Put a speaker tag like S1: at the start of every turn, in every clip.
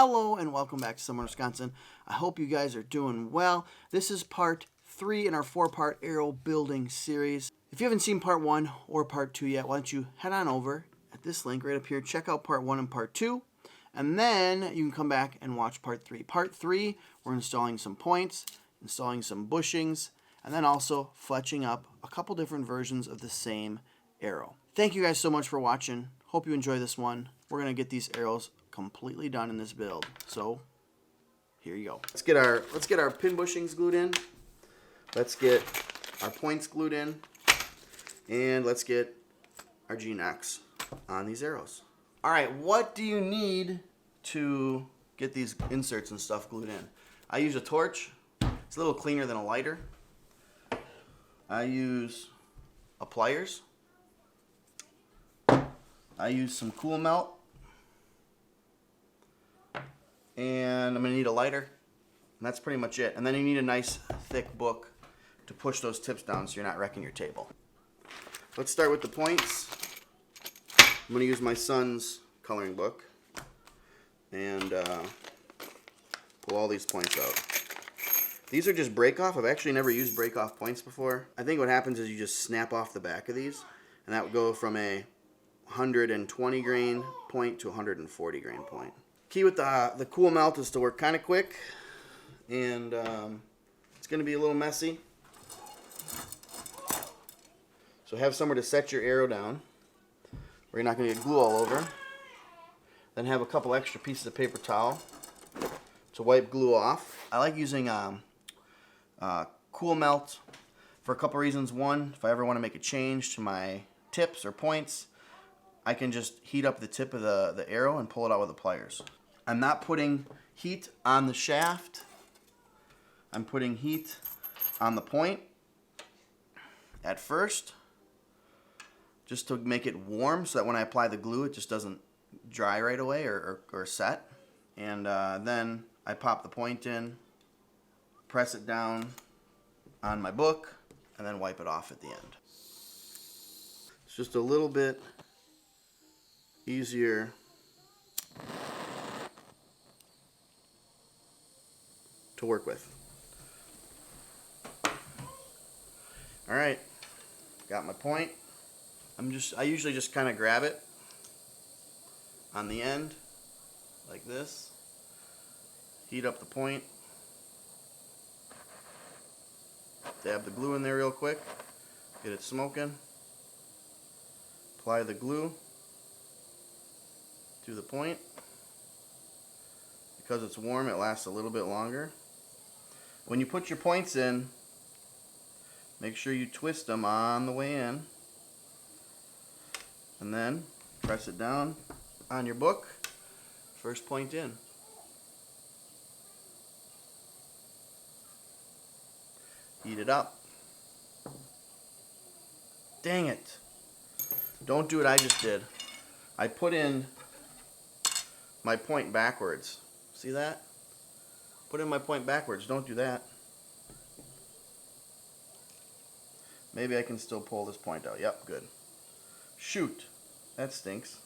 S1: Hello and welcome back to Summer, Wisconsin. I hope you guys are doing well. This is part 3 in our 4-part arrow building series. If you haven't seen part 1 or part 2 yet, why don't you head on over at this link right up here, check out part 1 and part 2, and then you can come back and watch part 3. Part 3, we're installing some points, installing some bushings, and then also fletching up a couple different versions of the same arrow. Thank you guys so much for watching. Hope you enjoy this one. We're going to get these arrows completely done in this build. So here you go. Let's get our pin bushings glued in. Let's get our points glued in. And let's get our G-knocks on these arrows. All right, what do you need to get these inserts and stuff glued in? I use a torch. It's a little cleaner than a lighter. I use a pliers. I use some cool melt. And I'm going to need a lighter. And that's pretty much it. And then you need a nice thick book to push those tips down so you're not wrecking your table. Let's start with the points. I'm going to use my son's coloring book and pull all these points out. These are just break off. I've actually never used break off points before. I think what happens is you just snap off the back of these, and that would go from a 120 grain point to 140 grain point. Key with the cool melt is to work kind of quick, and it's going to be a little messy. So have somewhere to set your arrow down where you're not going to get glue all over. Then have a couple extra pieces of paper towel to wipe glue off. I like using cool melt for a couple reasons. One, if I ever want to make a change to my tips or points, I can just heat up the tip of the arrow and pull it out with the pliers. I'm not putting heat on the shaft. I'm putting heat on the point at first, just to make it warm so that when I apply the glue it just doesn't dry right away or set. And then I pop the point in, press it down on my book, and then wipe it off at the end. It's just a little bit easier to work with. All right, got my point. I usually just kind of grab it on the end like this, heat up the point, dab the glue in there real quick, get it smoking, apply the glue to the point. Because it's warm, it lasts a little bit longer. When you put your points in, make sure you twist them on the way in, and then press it down on your book, first point in. Heat it up. Dang it. Don't do what I just did. I put in my point backwards. See that? Put in my point backwards. Don't do that. Maybe I can still pull this point out. Yep, good. Shoot. That stinks.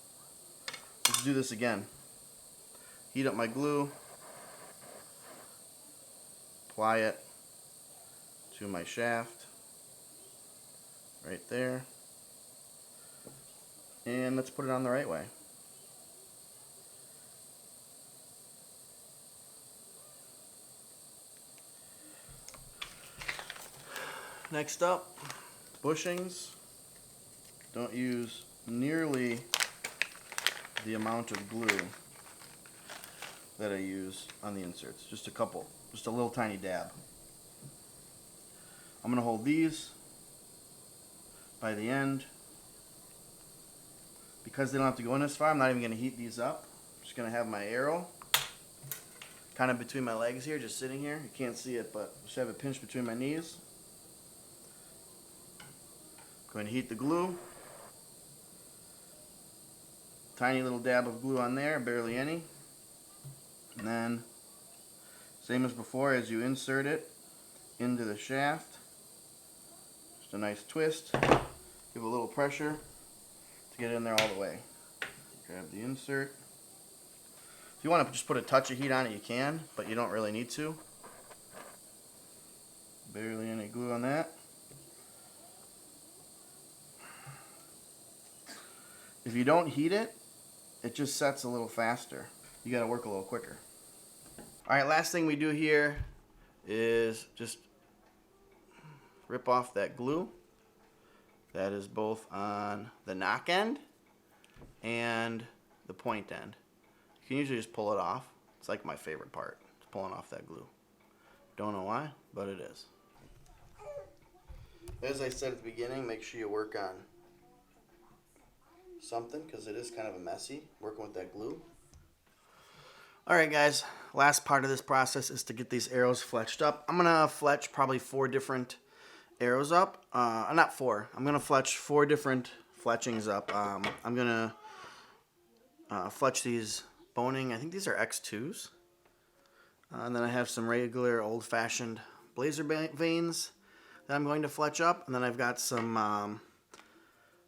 S1: Let's do this again. Heat up my glue. Apply it to my shaft. Right there. And let's put it on the right way. Next up, bushings. Don't use nearly the amount of glue that I use on the inserts. Just a couple, just a little tiny dab. I'm going to hold these by the end. Because they don't have to go in this far, I'm not even going to heat these up. I'm just going to have my arrow kind of between my legs here, just sitting here. You can't see it, but just have it pinched between my knees. Going to heat the glue. Tiny little dab of glue on there, barely any. And then, same as before, as you insert it into the shaft, just a nice twist. Give a little pressure to get in there all the way. Grab the insert. If you want to just put a touch of heat on it, you can, but you don't really need to. Barely any glue on that. If you don't heat it, it just sets a little faster. You got to work a little quicker. All right, last thing we do here is just rip off that glue. That is both on the knock end and the point end. You can usually just pull it off. It's like my favorite part, is pulling off that glue. Don't know why, but it is. As I said at the beginning, make sure you work on something because it is kind of a messy working with that glue. Alright guys, last part of this process is to get these arrows fletched up. I'm going to fletch probably 4 different arrows up. Not 4. I'm going to fletch 4 different fletchings up. I'm going to fletch these boning. I think these are X2s. And then I have some regular old-fashioned blazer veins that I'm going to fletch up. And then I've got some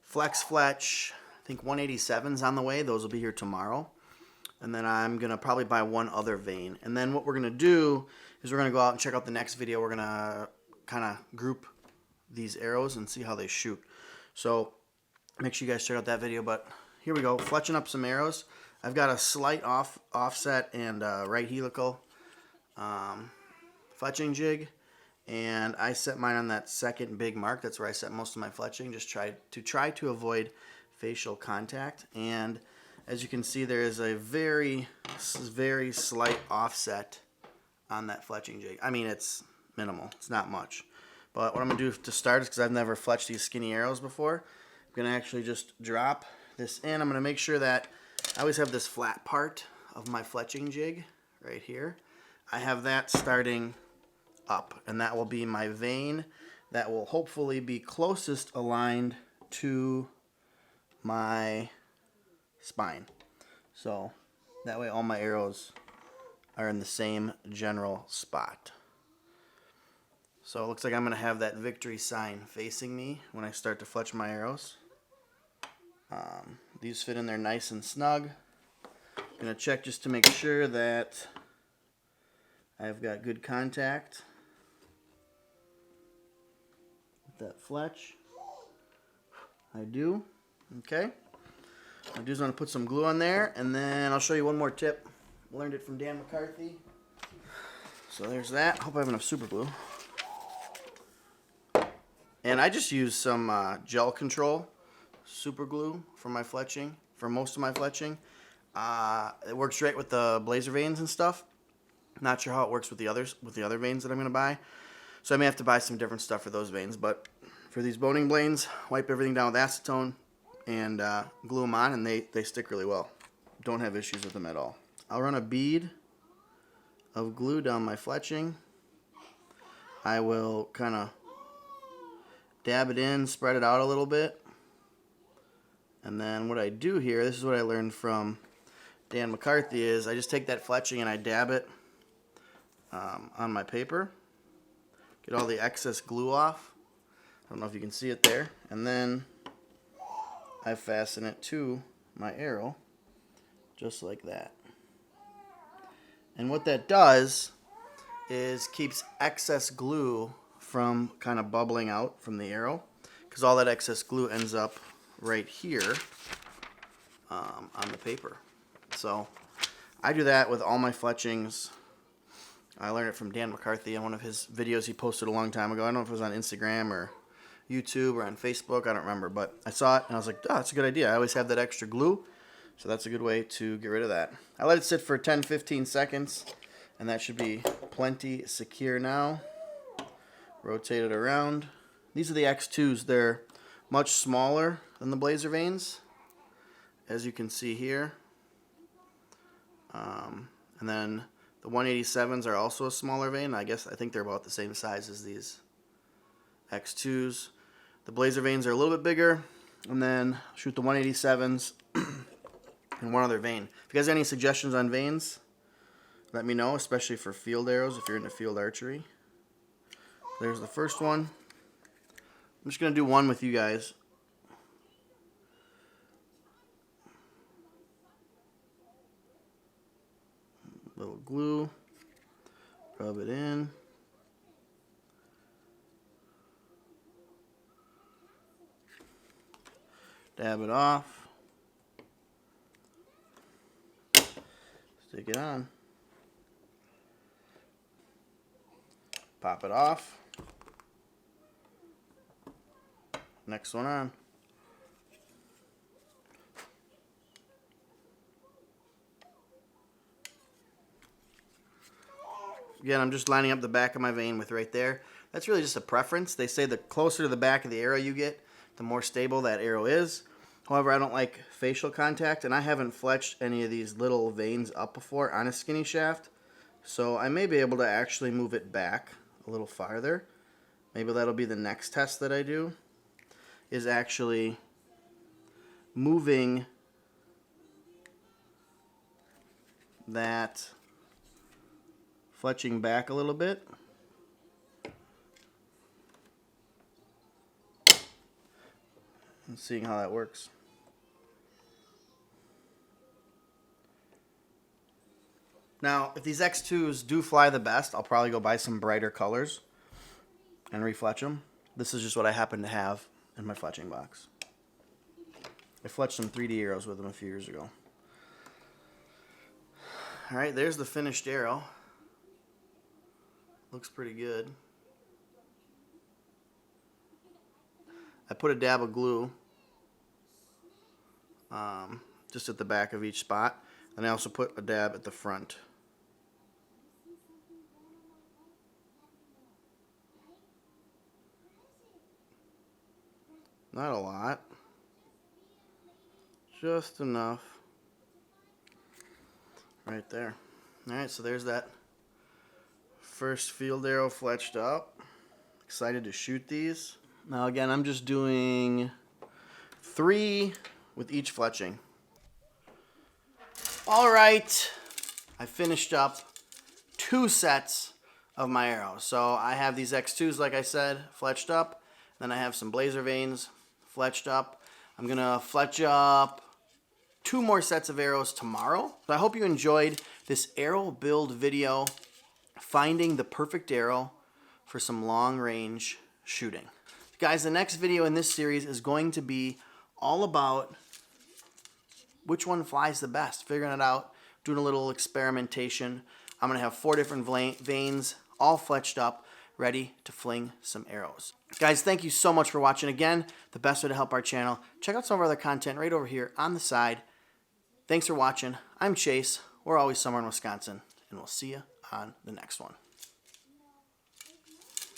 S1: fletch, I think 187s on the way. Those will be here tomorrow. And then I'm going to probably buy one other vein. And then what we're going to do is we're going to go out and check out the next video. We're going to kind of group these arrows and see how they shoot. So make sure you guys check out that video. But here we go, fletching up some arrows. I've got a slight offset and right helical fletching jig. And I set mine on that second big mark. That's where I set most of my fletching. Just try to avoid facial contact. And as you can see, there is a very slight offset on that fletching jig. I mean, it's minimal. It's not much. But what I'm going to do to start is, because I've never fletched these skinny arrows before, I'm going to actually just drop this in. I'm going to make sure that I always have this flat part of my fletching jig right here. I have that starting up, and that will be my vein that will hopefully be closest aligned to my spine. So that way all my arrows are in the same general spot. So it looks like I'm going to have that victory sign facing me when I start to fletch my arrows. These fit in there nice and snug. I'm going to check just to make sure that I've got good contact with that fletch. I do. Okay. What I do is I'm going to put some glue on there, and then I'll show you one more tip. Learned it from Dan McCarthy. So there's that. Hope I have enough super glue. And I just use some gel control super glue for my fletching, for most of my fletching. It works great with the blazer veins and stuff. Not sure how it works with the other veins that I'm going to buy. So I may have to buy some different stuff for those veins. But for these boning blades, wipe everything down with acetone and glue them on, and they stick really well. Don't have issues with them at all. I'll run a bead of glue down my fletching. I will kind of dab it in, spread it out a little bit. And then what I do here, this is what I learned from Dan McCarthy, is I just take that fletching and I dab it on my paper. Get all the excess glue off. I don't know if you can see it there. And then I fasten it to my arrow just like that. And what that does is keeps excess glue from kind of bubbling out from the arrow, because all that excess glue ends up right here on the paper. So I do that with all my fletchings. I learned it from Dan McCarthy in one of his videos he posted a long time ago. I don't know if it was on Instagram or YouTube or on Facebook. I don't remember, but I saw it and I was like, oh, that's a good idea. I always have that extra glue, so that's a good way to get rid of that. I let it sit for 10-15 seconds, and that should be plenty secure now. Rotate it around. These are the X2s. They're much smaller than the blazer veins, as you can see here. And then the 187s are also a smaller vein. I think they're about the same size as these X2s. The blazer veins are a little bit bigger, and then shoot the 187s and one other vein. If you guys have any suggestions on veins, let me know, especially for field arrows if you're into field archery. There's the first one. I'm just going to do one with you guys. Little glue. Rub it in. Dab it off. Stick it on. Pop it off. Next one on. Again, I'm just lining up the back of my vane with right there. That's really just a preference. They say the closer to the back of the arrow you get, the more stable that arrow is. However, I don't like facial contact, and I haven't fletched any of these little vanes up before on a skinny shaft. So I may be able to actually move it back a little farther. Maybe that'll be the next test that I do, is actually moving that fletching back a little bit. And seeing how that works. Now, if these X2s do fly the best, I'll probably go buy some brighter colors and refletch them. This is just what I happen to have in my fletching box. I fletched some 3D arrows with them a few years ago. Alright, there's the finished arrow. Looks pretty good. I put a dab of glue just at the back of each spot, and I also put a dab at the front. Not a lot, just enough right there. Alright, so there's that first field arrow fletched up. Excited to shoot these. Now again, I'm just doing 3 with each fletching. Alright, I finished up 2 sets of my arrows. So I have these X2s, like I said, fletched up. Then I have some blazer vanes fletched up. I'm going to fletch up 2 more sets of arrows tomorrow. So I hope you enjoyed this arrow build video, finding the perfect arrow for some long range shooting. Guys, the next video in this series is going to be all about which one flies the best, figuring it out, doing a little experimentation. I'm going to have 4 different vanes all fletched up, ready to fling some arrows. Guys, thank you so much for watching. Again, the best way to help our channel, check out some of our other content right over here on the side. Thanks for watching. I'm Chase. We're always somewhere in Wisconsin, and we'll see you on the next one.